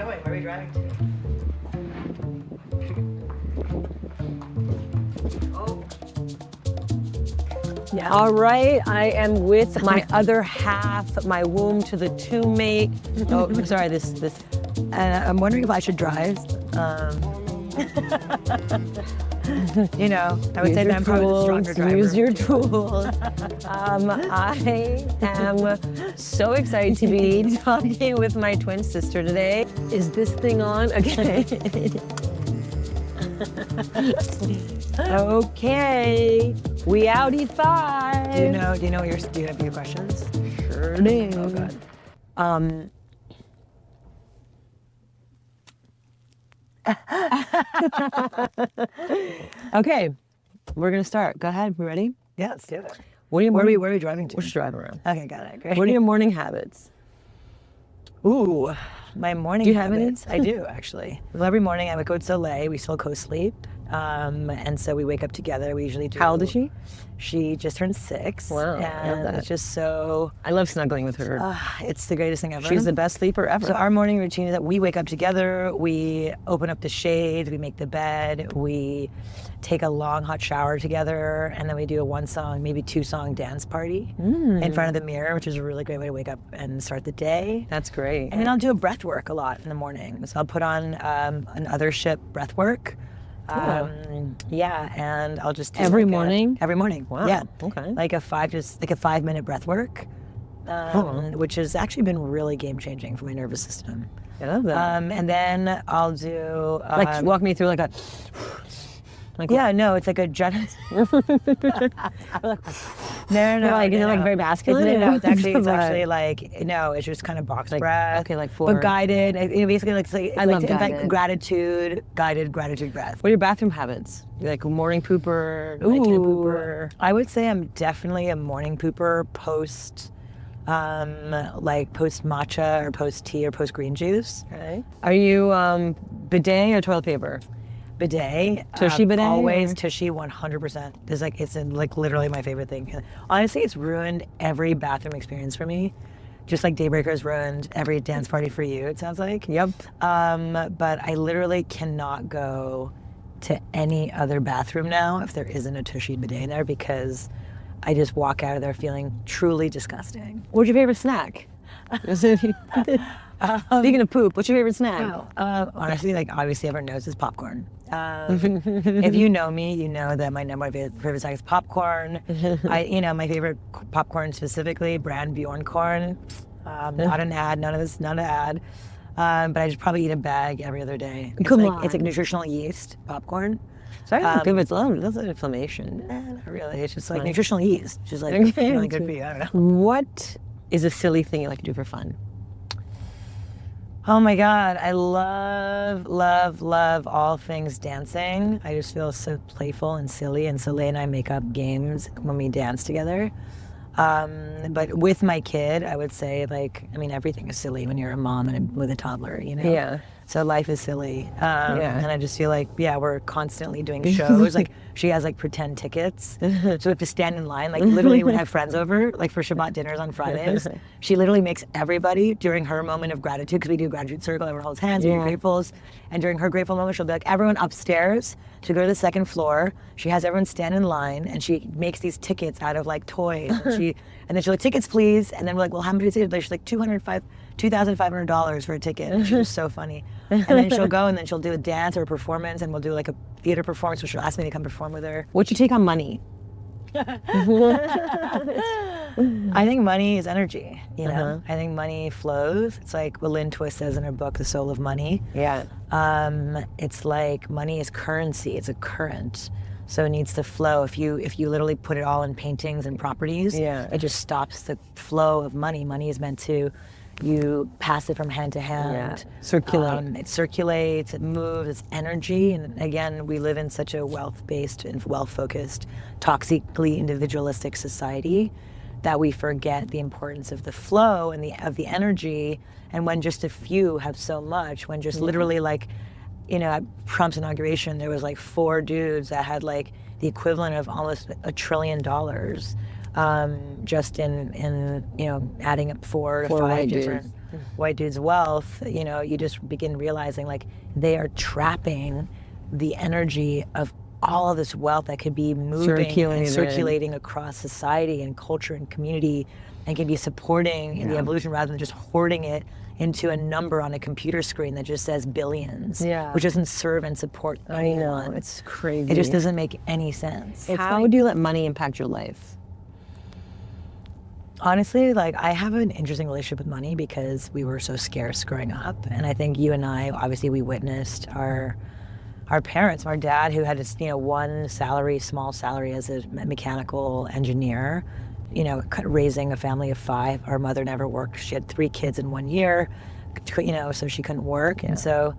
going? Where are we driving to? Oh. Yeah. All right, I am with my other half, my womb to the two mate. Oh, sorry, this. And I'm wondering if I should drive. You know, I would say that I'm probably the stronger driver. Use your tools. I am so excited to be talking with my twin sister today. Is this thing on? Okay. Okay. We outie five. Do you know do you have your questions? Sure do. Oh God. Okay, we're gonna start. Go ahead. We ready? Yeah, let's do it. What are your Where morning? are we driving to? We're just driving around. Okay, got it. Great. What are your morning habits? Ooh, my morning Do you have any? habits. I do, actually. Well, every morning I would go to Soleil. We still co-sleep. And so we wake up together. We usually do. How old is she? She just turned 6. Wow, I love And that. it's just so, I love snuggling with her. it's the greatest thing ever. She's the best sleeper ever. So our morning routine is that we wake up together, we open up the shades, we make the bed, we take a long hot shower together, and then we do a 1-song, maybe 2-song dance party in front of the mirror, which is a really great way to wake up and start the day. That's great. And then I'll do a breath work a lot in the morning. So I'll put on an othership breath work. Yeah, and I'll just do Every like morning? every morning. Wow, Yeah. okay. Like a 5-minute breath work, which has actually been really game changing for my nervous system. I love that. And then I'll do Like walk me through like a. Like yeah, no, it's like a giant. No. Like, is it like very masculine? No, it's actually Like- like no, it's just kind of box Like, breath. okay, like for- but guided. Basically, like, I love it's like guided. guided gratitude breath. What are your bathroom habits? You like a morning pooper, nighttime pooper? I would say I'm definitely a morning pooper post matcha or post tea or post green juice. Okay. Are you bidet or toilet paper? Bidet. Tushy bidet, Always or- Tushy 100%. It's literally my favorite thing. Honestly, it's ruined every bathroom experience for me. Just like Daybreaker has ruined every dance party for you, it sounds like. Yep. But I literally cannot go to any other bathroom now if there isn't a Tushy bidet in there, because I just walk out of there feeling truly disgusting. What's your favorite snack? Speaking of poop, what's your favorite snack? Honestly, like obviously everyone knows is popcorn. If you know me, you know that my number one favorite snack is popcorn. My favorite popcorn specifically, brand Bjorn corn. Not an ad, none of this, not an ad. But I just probably eat a bag every other day. It's Come It's like on. nutritional yeast popcorn. Sorry to give it love. That's an inflammation. Not really. It's just like nutritional yeast, which is like Okay. really good for you. I don't know. What is a silly thing you like to do for fun? Oh my God, I love all things dancing. I just feel so playful and silly, and Soleil and I make up games when we dance together. But with my kid, I would say everything is silly when you're a mom and with a toddler, you know? Yeah. So life is silly. Yeah. And I just feel like, we're constantly doing shows. Like she has like pretend tickets. So we have to stand in line. Like literally we have friends over, like for Shabbat dinners on Fridays. She literally makes everybody during her moment of gratitude, because we do gratitude circle, everyone holds hands, we do gratefuls. And during her grateful moment, she'll be like, everyone upstairs to go to the second floor. She has everyone stand in line, and she makes these tickets out of like toys. And then she's like, tickets please. And then we're like, well, how many tickets? She's like, $2,500 for a ticket. And she's so funny. And then she'll go, and then she'll do a dance or a performance, and we'll do like a theater performance, where she'll ask me to come perform with her. What's your take on money? I think money is energy, you know? I think money flows. It's like what Lynn Twist says in her book, The Soul of Money. Yeah. It's like money is currency, it's a current. So it needs to flow. If you literally put it all in paintings and properties, it just stops the flow of money. Money is meant to, you pass it from hand to hand. Circulate. It circulates, it moves, it's energy. And again, we live in such a wealth-based and wealth-focused, toxically individualistic society that we forget the importance of the flow and of the energy. And when just a few have so much, when just literally like, at Trump's inauguration, there was like 4 dudes that had like the equivalent of almost $1 trillion just in adding up 4 to Four 5 white different dudes. white dudes' wealth, you just begin realizing like they are trapping the energy of all of this wealth that could be moving and circulating across society and culture and community, and can be supporting in the evolution rather than just hoarding it into a number on a computer screen that just says billions, which doesn't serve and support anyone. I know, it's crazy. It just doesn't make any sense. How do you let money impact your life? Honestly, like I have an interesting relationship with money because we were so scarce growing up. And I think you and I, obviously we witnessed our parents, our dad who had one salary, small salary as a mechanical engineer, raising a family of 5. Our mother never worked. She had 3 kids in 1 year, so she couldn't work. And so,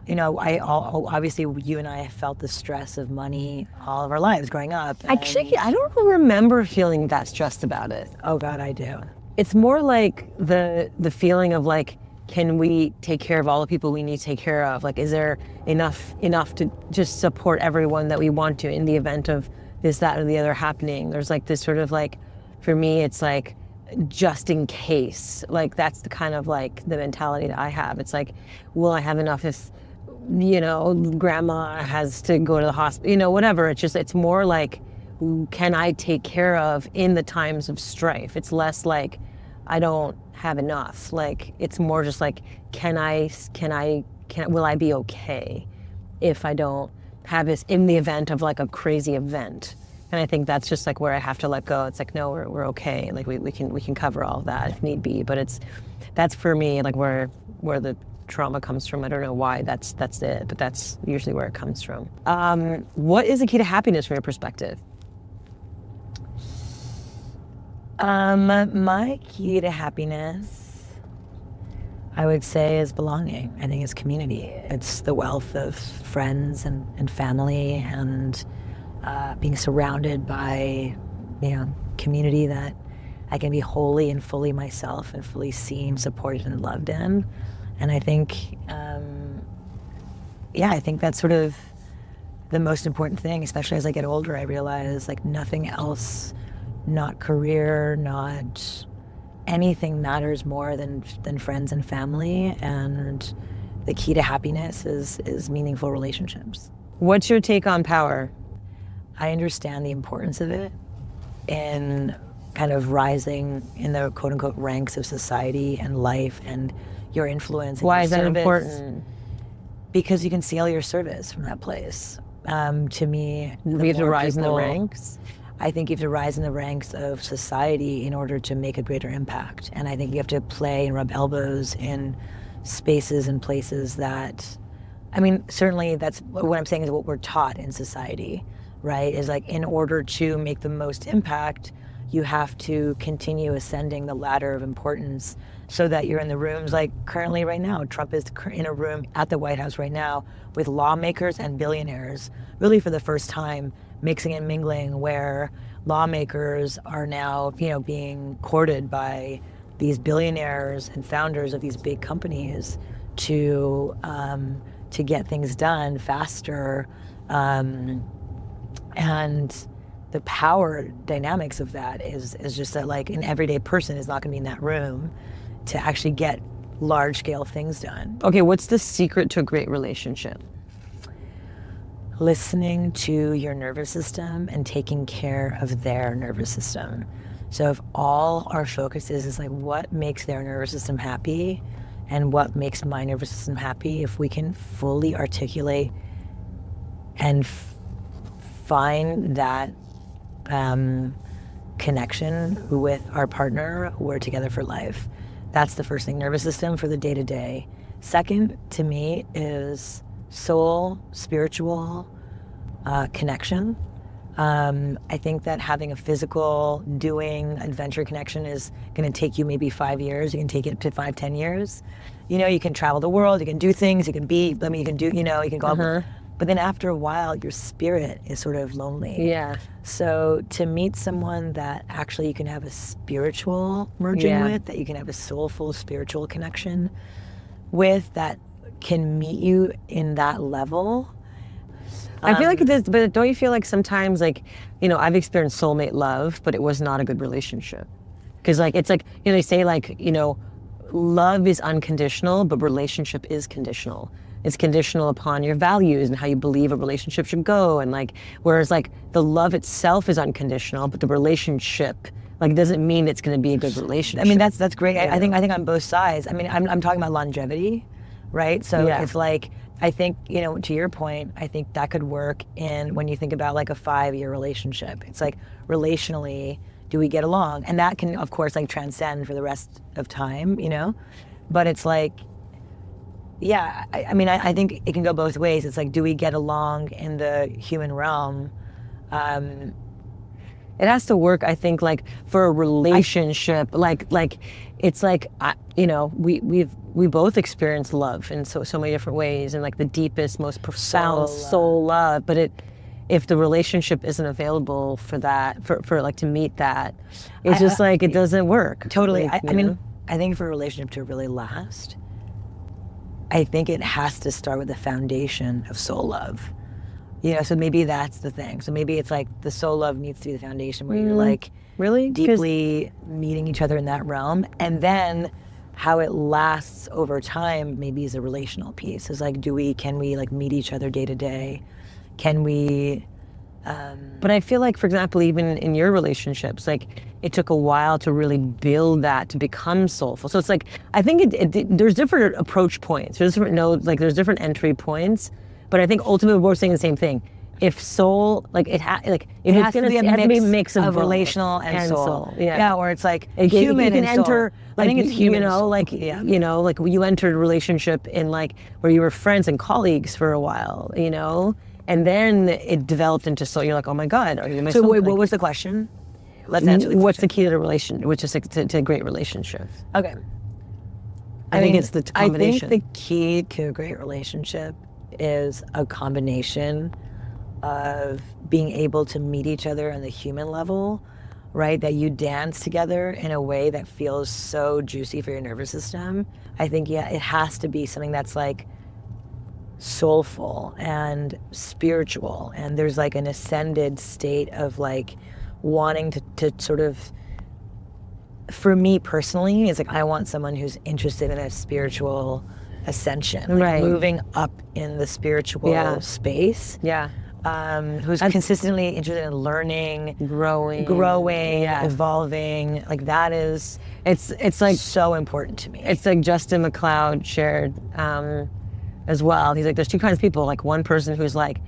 obviously you and I have felt the stress of money all of our lives growing up. Actually, I don't remember feeling that stressed about it. Oh God, I do. It's more like the feeling of like, can we take care of all the people we need to take care of? Like, is there enough to just support everyone that we want to in the event of this, that, or the other happening? There's like this sort of like, for me, it's like, just in case. Like, that's the kind of like the mentality that I have. It's like, will I have enough if, grandma has to go to the hospital, whatever. It's more like, can I take care of in the times of strife? It's less like, I don't have enough. Like, it's more just like, will I be okay if I don't have this in the event of like a crazy event? And I think that's just like where I have to let go. It's like, no, we're okay. Like we can cover all of that if need be. But that's for me, like where the trauma comes from. I don't know why that's it, but that's usually where it comes from. What is the key to happiness from your perspective? My key to happiness, I would say, is belonging. I think it's community. It's the wealth of friends and family, and being surrounded by, community that I can be wholly and fully myself and fully seen, supported, and loved in. And I think, I think that's sort of the most important thing, especially as I get older. I realize like nothing else, not career, not anything matters more than friends and family. And the key to happiness is meaningful relationships. What's your take on power? I understand the importance of it in kind of rising in the quote unquote ranks of society and life and your influence. Why is that important? Because you can see all your service from that place. To me, we have to rise in the ranks. I think you have to rise in the ranks of society in order to make a greater impact. And I think you have to play and rub elbows in spaces and places that, certainly that's what I'm saying is what we're taught in society, right? Is like, in order to make the most impact, you have to continue ascending the ladder of importance so that you're in the rooms like currently right now. Trump is in a room at the White House right now with lawmakers and billionaires, really for the first time, mixing and mingling, where lawmakers are now, being courted by these billionaires and founders of these big companies to get things done faster. And the power dynamics of that is just that like an everyday person is not going to be in that room to actually get large scale things done. Okay, what's the secret to a great relationship? Listening to your nervous system and taking care of their nervous system. So if all our focus is like what makes their nervous system happy and what makes my nervous system happy, if we can fully articulate and find that connection with our partner, we're together for life. That's the first thing. Nervous system for the day-to-day. Second, to me, is soul, spiritual connection. I think that having a physical, doing, adventure connection is going to take you maybe 5 years. You can take it to 5-10 years. You can travel the world, you can do things, you can be, you can do, you can go out. But then after a while, your spirit is sort of lonely. Yeah. So to meet someone that actually you can have a spiritual merging with, that you can have a soulful spiritual connection with, that can meet you in that level, I feel like it is, but don't you feel like sometimes, like, I've experienced soulmate love, but it was not a good relationship. Because, like, it's like, they say, like, love is unconditional, but relationship is conditional. It's conditional upon your values and how you believe a relationship should go. And, like, whereas, like, the love itself is unconditional, but the relationship, like, doesn't mean it's going to be a good relationship. I mean, that's great. I think on both sides. I mean, I'm talking about longevity, right? So it's like, I think, to your point, I think that could work in when you think about like a 5-year relationship. It's like relationally, do we get along? And that can, of course, like transcend for the rest of time, But it's like, yeah, I mean, I think it can go both ways. It's like, do we get along in the human realm? It has to work, I think, like for a relationship, like it's like, we both experience love in so many different ways, and like the deepest, most profound soul love. But if the relationship isn't available for that, for like to meet that, it's just like it doesn't work. Totally. Like, I mean, I think for a relationship to really last, I think it has to start with the foundation of soul love. So maybe that's the thing. So maybe it's like the soul love needs to be the foundation where you're like really deeply meeting each other in that realm. And then how it lasts over time maybe is a relational piece. It's like, can we like meet each other day to day? Can we... But I feel like, for example, even in your relationships, like it took a while to really build that to become soulful. So it's like, I think there's different approach points. There's different nodes, like there's different entry points. But I think ultimately we're saying the same thing. If soul, like it has to be a mix of relational and soul. Yeah, where it's like human you can and enter, soul. Like, I think it's human. like you entered a relationship in like where you were friends and colleagues for a while, and then it developed into soul. You're like, oh my God, are you my soul? So wait, what was the question? Let's answer the question. What's the key to the relation? Which is to a great relationship. Okay. I think it's the combination. I think the key to a great relationship is a combination of being able to meet each other on the human level, right? That you dance together in a way that feels so juicy for your nervous system. I think, it has to be something that's like soulful and spiritual. And there's like an ascended state of like wanting to sort of, for me personally, it's like I want someone who's interested in a spiritual ascension, like moving up in the spiritual space. Who's consistently interested in learning, growing, evolving. Like that is, it's like so important to me. It's like Justin McLeod shared as well. He's like, there's two kinds of people. Like one person who's like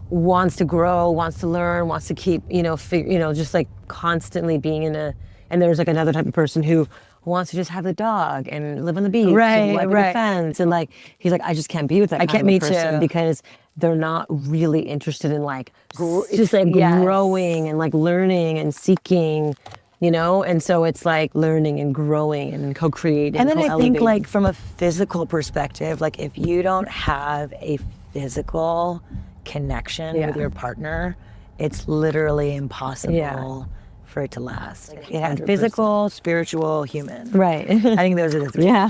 wants to grow, wants to learn, wants to keep, just like constantly being and there's like another type of person who wants to just have the dog and live on the beach, and live with the fence, and like he's like, I just can't be with that kind of person because they're not really interested in like just like growing and like learning and seeking, and so it's like learning and growing and co-creating. And then I think like from a physical perspective, like if you don't have a physical connection with your partner, it's literally impossible for it to last. Like, it has 100%. Physical, spiritual, human. Right. I think those are the three. Yeah.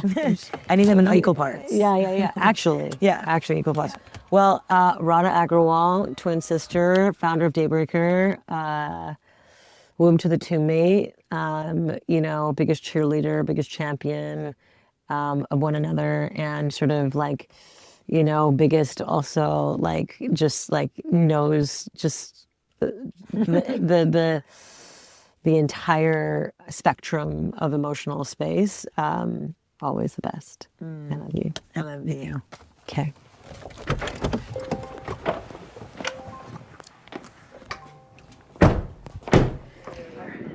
I need them in equal parts. Yeah. Actually. Actually equal parts. Well, Radha Agrawal, twin sister, founder of Daybreaker, womb to the tomb mate, biggest cheerleader, biggest champion of one another, and sort of like, biggest also like just like knows just the entire spectrum of emotional space. Always the best. I love you. I love you. Okay.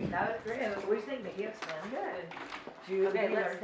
That was great. What do you think, Mickey? Good. Okay, let's